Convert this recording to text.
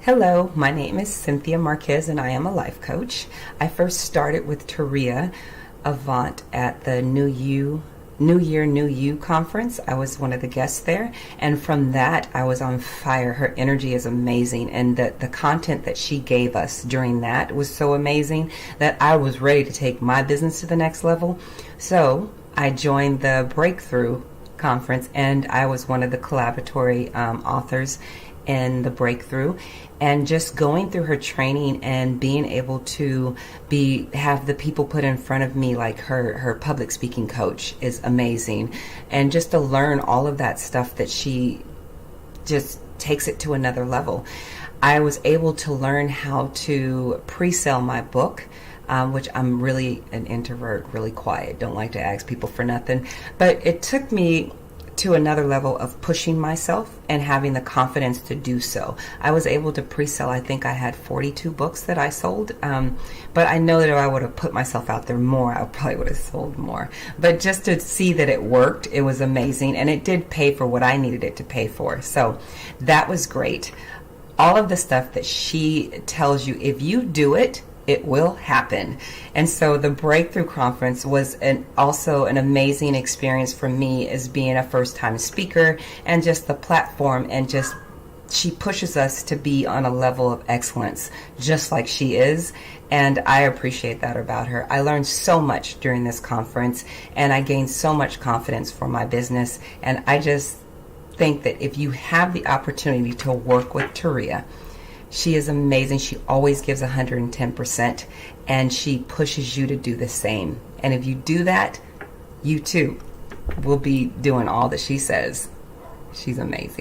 Hello, my name is Cynthia Marquez and I am a life coach. I first started with Taria Avant at the New Year, New You conference. I was one of the guests there, and from that I was on fire. Her energy is amazing, and the content that she gave us during that was so amazing that I was ready to take my business to the next level. So I joined the Breakthrough conference, and I was one of the collaboratory authors in the Breakthrough. And just going through her training and being able to have the people put in front of me, like her public speaking coach, is amazing. And just to learn all of that stuff, that she just takes it to another level. I was able to learn how to pre-sell my book, which I'm really an introvert, really quiet, don't like to ask people for nothing. But it took me to another level of pushing myself and having the confidence to do so. I was able to pre-sell, I think I had 42 books that I sold, but I know that if I would have put myself out there more, I probably would have sold more. But just to see that it worked, it was amazing, and it did pay for what I needed it to pay for. So that was great. All of the stuff that she tells you, if you do it, it will happen. And so the Breakthrough Conference was also an amazing experience for me, as being a first-time speaker, and just the platform, and just she pushes us to be on a level of excellence just like she is, and I appreciate that about her. I learned so much during this conference, and I gained so much confidence for my business, and I just think that if you have the opportunity to work with Taria, she is amazing. She always gives 110%, and she pushes you to do the same. And if you do that, you too will be doing all that she says. She's amazing.